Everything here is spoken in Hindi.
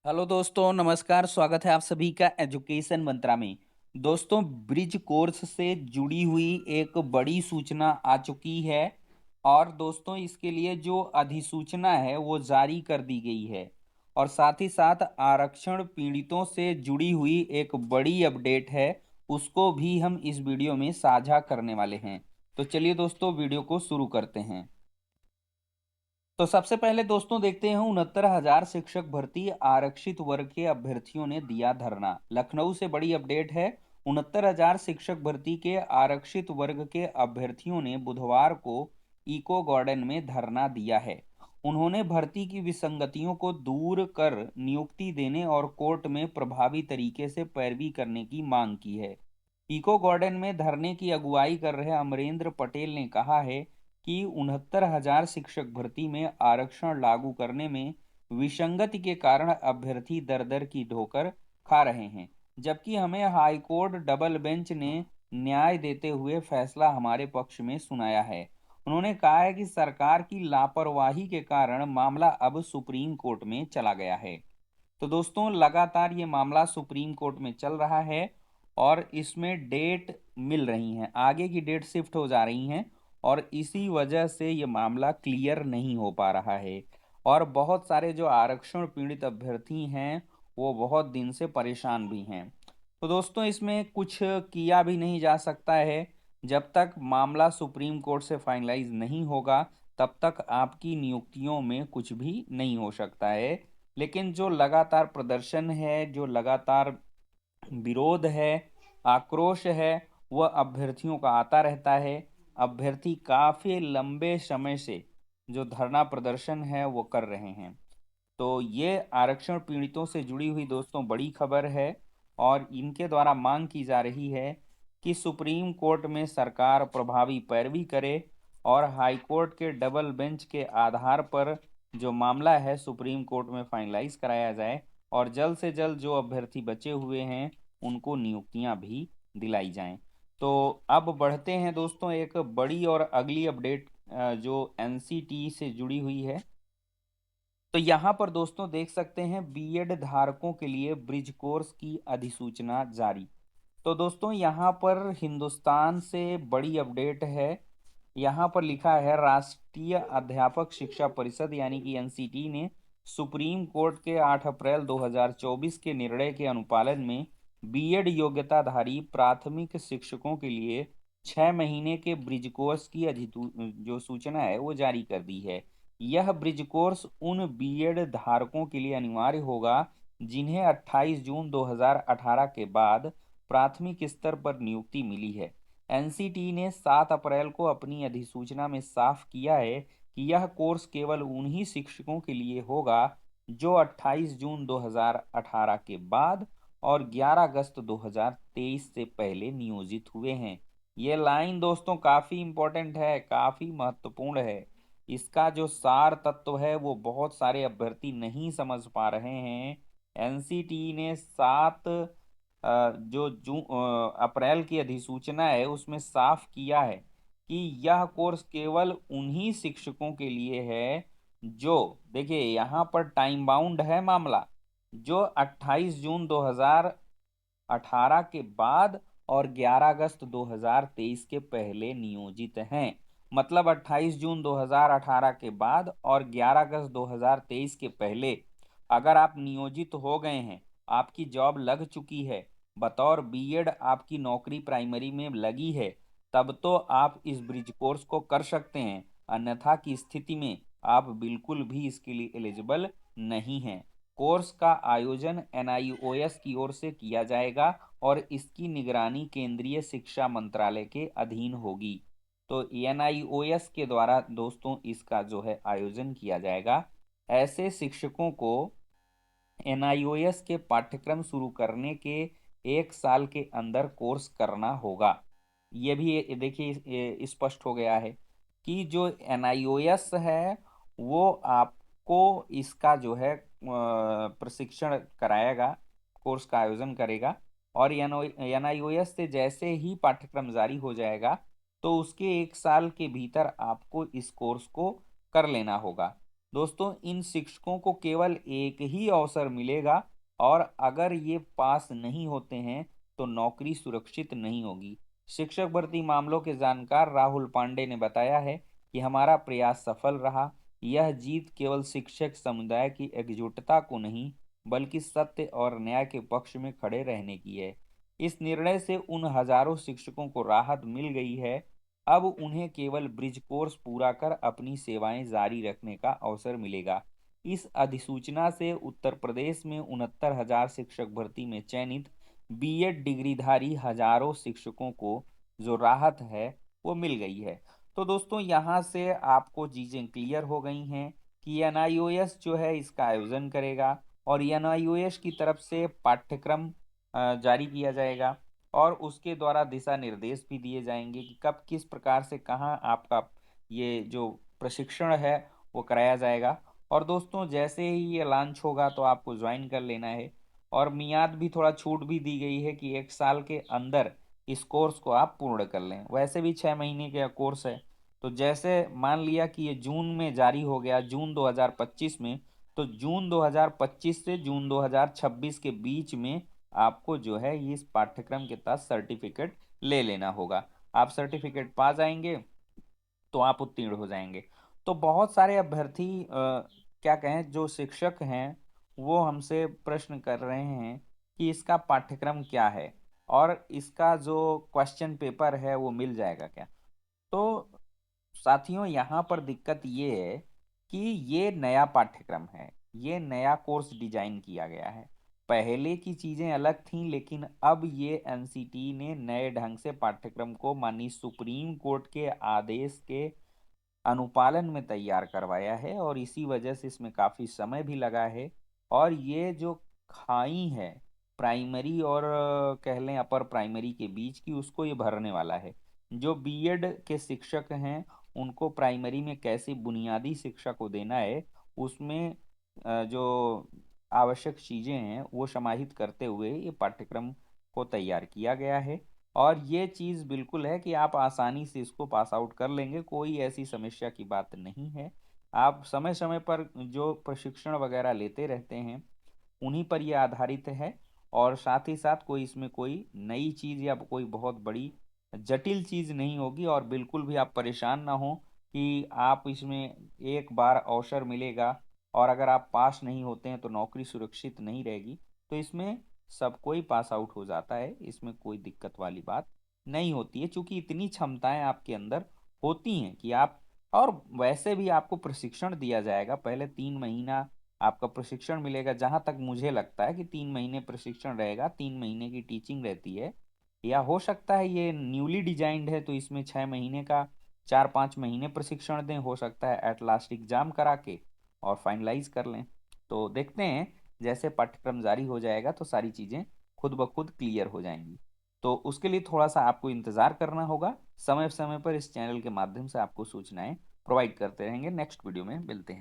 हेलो दोस्तों, नमस्कार। स्वागत है आप सभी का एजुकेशन मंत्रा में। दोस्तों, ब्रिज कोर्स से जुड़ी हुई एक बड़ी सूचना आ चुकी है और दोस्तों इसके लिए जो अधिसूचना है वो जारी कर दी गई है। और साथ ही साथ आरक्षण पीड़ितों से जुड़ी हुई एक बड़ी अपडेट है, उसको भी हम इस वीडियो में साझा करने वाले हैं। तो चलिए दोस्तों, वीडियो को शुरू करते हैं। तो सबसे पहले दोस्तों देखते हैं 69,000 शिक्षक भर्ती आरक्षित वर्ग के अभ्यर्थियों ने दिया धरना। लखनऊ से बड़ी अपडेट है। 69,000 शिक्षक भर्ती के आरक्षित वर्ग के अभ्यर्थियों ने बुधवार को इको गार्डन में धरना दिया है। उन्होंने भर्ती की विसंगतियों को दूर कर नियुक्ति देने और कोर्ट में प्रभावी तरीके से पैरवी करने की मांग की है। इको गार्डन में धरने की अगुवाई कर रहे अमरेंद्र पटेल ने कहा है कि 69,000 शिक्षक भर्ती में आरक्षण लागू करने में विसंगति के कारण अभ्यर्थी दर दर की ठोकर खा रहे हैं, जबकि हमें हाईकोर्ट डबल बेंच ने न्याय देते हुए फैसला हमारे पक्ष में सुनाया है। उन्होंने कहा है कि सरकार की लापरवाही के कारण मामला अब सुप्रीम कोर्ट में चला गया है। तो दोस्तों, लगातार ये मामला सुप्रीम कोर्ट में चल रहा है और इसमें डेट मिल रही हैं, आगे की डेट शिफ्ट हो जा रही हैं और इसी वजह से ये मामला क्लियर नहीं हो पा रहा है। और बहुत सारे जो आरक्षण पीड़ित अभ्यर्थी हैं वो बहुत दिन से परेशान भी हैं। तो दोस्तों, इसमें कुछ किया भी नहीं जा सकता है। जब तक मामला सुप्रीम कोर्ट से फाइनलाइज नहीं होगा तब तक आपकी नियुक्तियों में कुछ भी नहीं हो सकता है। लेकिन जो लगातार प्रदर्शन है, जो लगातार विरोध है, आक्रोश है, वह अभ्यर्थियों का आता रहता है। अभ्यर्थी काफी लंबे समय से जो धरना प्रदर्शन है वो कर रहे हैं। तो ये आरक्षण पीड़ितों से जुड़ी हुई दोस्तों बड़ी खबर है और इनके द्वारा मांग की जा रही है कि सुप्रीम कोर्ट में सरकार प्रभावी पैरवी करे और हाई कोर्ट के डबल बेंच के आधार पर जो मामला है सुप्रीम कोर्ट में फाइनलाइज कराया जाए और जल्द से जल्द जो अभ्यर्थी बचे हुए हैं उनको नियुक्तियां भी दिलाई जाएं। तो अब बढ़ते हैं दोस्तों एक बड़ी और अगली अपडेट जो एनसीटी से जुड़ी हुई है। तो यहाँ पर दोस्तों देख सकते हैं बीएड धारकों के लिए ब्रिज कोर्स की अधिसूचना जारी। तो दोस्तों यहाँ पर हिंदुस्तान से बड़ी अपडेट है। यहाँ पर लिखा है राष्ट्रीय अध्यापक शिक्षा परिषद यानी कि एनसीटी ने सुप्रीम कोर्ट के 8 अप्रैल 2024 के निर्णय के अनुपालन में बीएड योग्यताधारी प्राथमिक शिक्षकों के लिए 6 महीने के ब्रिज कोर्स की जो सूचना है वो जारी कर दी है। यह ब्रिज कोर्स उन बीएड धारकों के लिए अनिवार्य होगा जिन्हें 28 जून 2018 के बाद प्राथमिक स्तर पर नियुक्ति मिली है। एनसीटी ने 7 अप्रैल को अपनी अधिसूचना में साफ किया है कि यह कोर्स केवल उन्हीं शिक्षकों के लिए होगा जो 28 जून 2018 के बाद और 11 अगस्त 2023 से पहले नियोजित हुए हैं। ये लाइन दोस्तों काफी इंपॉर्टेंट है, काफी महत्वपूर्ण है। इसका जो सार तत्व है वो बहुत सारे अभ्यर्थी नहीं समझ पा रहे हैं। एनसीटी ने 7 जो अप्रैल की अधिसूचना है उसमें साफ किया है कि यह कोर्स केवल उन्हीं शिक्षकों के लिए है जो, देखिए यहाँ पर टाइम बाउंड है मामला, जो 28 जून 2018 के बाद और 11 अगस्त 2023 के पहले नियोजित हैं। मतलब 28 जून 2018 के बाद और 11 अगस्त 2023 के पहले अगर आप नियोजित हो गए हैं, आपकी जॉब लग चुकी है, बतौर बीएड आपकी नौकरी प्राइमरी में लगी है, तब तो आप इस ब्रिज कोर्स को कर सकते हैं। अन्यथा की स्थिति में आप बिल्कुल भी इसके लिए एलिजिबल नहीं हैं। कोर्स का आयोजन एनआईओएस की ओर से किया जाएगा और इसकी निगरानी केंद्रीय शिक्षा मंत्रालय के अधीन होगी। तो एनआईओएस के द्वारा दोस्तों इसका जो है आयोजन किया जाएगा। ऐसे शिक्षकों को एनआईओएस के पाठ्यक्रम शुरू करने के 1 साल के अंदर कोर्स करना होगा। ये भी देखिए स्पष्ट हो गया है कि जो एनआईओएस है वो आपको इसका जो है प्रशिक्षण कराएगा, कोर्स का आयोजन करेगा और एनआईओएस से जैसे ही पाठ्यक्रम जारी हो जाएगा तो उसके 1 साल के भीतर आपको इस कोर्स को कर लेना होगा। दोस्तों इन शिक्षकों को केवल एक ही अवसर मिलेगा, और अगर ये पास नहीं होते हैं तो नौकरी सुरक्षित नहीं होगी। शिक्षक भर्ती मामलों के जानकार राहुल पांडे ने बताया है कि हमारा प्रयास सफल रहा। यह जीत केवल शिक्षक समुदाय की एकजुटता को नहीं, बल्कि सत्य और न्याय के पक्ष में खड़े रहने की है। इस निर्णय से उन हजारों शिक्षकों को राहत मिल गई है। अब उन्हें केवल ब्रिज कोर्स पूरा कर अपनी सेवाएं जारी रखने का अवसर मिलेगा। इस अधिसूचना से उत्तर प्रदेश में 69,000 शिक्षक भर्ती में चयनित बीएड डिग्रीधारी हजारों शिक्षकों को जो राहत है वो मिल गई है। तो दोस्तों यहाँ से आपको चीजें क्लियर हो गई हैं कि एनआईओएस जो है इसका आयोजन करेगा, और एनआईओएस की तरफ से पाठ्यक्रम जारी किया जाएगा, और उसके द्वारा दिशा निर्देश भी दिए जाएंगे कि कब किस प्रकार से कहाँ आपका ये जो प्रशिक्षण है वो कराया जाएगा। और दोस्तों जैसे ही ये लॉन्च होगा तो आपको ज्वाइन कर लेना है, और मियाद भी थोड़ा छूट भी दी गई है कि 1 साल के अंदर इस कोर्स को आप पूर्ण कर लें। वैसे भी 6 महीने का कोर्स है, तो जैसे मान लिया कि ये जून में जारी हो गया, जून 2025 में, तो जून 2025 से जून 2026 के बीच में आपको जो है इस पाठ्यक्रम के तहत सर्टिफिकेट ले लेना होगा। आप सर्टिफिकेट पा जाएंगे तो आप उत्तीर्ण हो जाएंगे। तो बहुत सारे अभ्यर्थी क्या कहें जो शिक्षक हैं वो हमसे प्रश्न कर रहे हैं कि इसका पाठ्यक्रम क्या है, और इसका जो क्वेश्चन पेपर है वो मिल जाएगा क्या। तो साथियों यहाँ पर दिक्कत ये है कि ये नया पाठ्यक्रम है, ये नया कोर्स डिजाइन किया गया है। पहले की चीजें अलग थीं, लेकिन अब ये एनसीटी ने नए ढंग से पाठ्यक्रम को माननीय सुप्रीम कोर्ट के आदेश के अनुपालन में तैयार करवाया है, और इसी वजह से इसमें काफी समय भी लगा है। और ये जो खाई है प्राइमरी और कह लें अपर प्राइमरी के बीच की, उसको ये भरने वाला है। जो बीएड के शिक्षक हैं उनको प्राइमरी में कैसी बुनियादी शिक्षा को देना है, उसमें जो आवश्यक चीजें हैं वो समाहित करते हुए ये पाठ्यक्रम को तैयार किया गया है। और ये चीज़ बिल्कुल है कि आप आसानी से इसको पास आउट कर लेंगे, कोई ऐसी समस्या की बात नहीं है। आप समय समय पर जो प्रशिक्षण वगैरह लेते रहते हैं उन्हीं पर ये आधारित है, और साथ ही साथ कोई इसमें कोई नई चीज़ या कोई बहुत बड़ी जटिल चीज़ नहीं होगी। और बिल्कुल भी आप परेशान ना हो कि आप इसमें एक बार अवसर मिलेगा और अगर आप पास नहीं होते हैं तो नौकरी सुरक्षित नहीं रहेगी। तो इसमें सब कोई पास आउट हो जाता है, इसमें कोई दिक्कत वाली बात नहीं होती है, क्योंकि इतनी क्षमताएं आपके अंदर होती हैं कि आप। और वैसे भी आपको प्रशिक्षण दिया जाएगा, पहले 3 महीना आपका प्रशिक्षण मिलेगा। जहां तक मुझे लगता है कि 3 महीने प्रशिक्षण रहेगा, 3 महीने की टीचिंग रहती है। या हो सकता है ये न्यूली डिजाइंड है तो इसमें 6 महीने का 4-5 महीने प्रशिक्षण दें, हो सकता है एट लास्ट एग्जाम करा के और फाइनलाइज कर लें। तो देखते हैं, जैसे पाठ्यक्रम जारी हो जाएगा तो सारी चीज़ें खुद ब खुद क्लियर हो जाएंगी। तो उसके लिए थोड़ा सा आपको इंतज़ार करना होगा। समय समय पर इस चैनल के माध्यम से आपको सूचनाएं प्रोवाइड करते रहेंगे। नेक्स्ट वीडियो में मिलते हैं।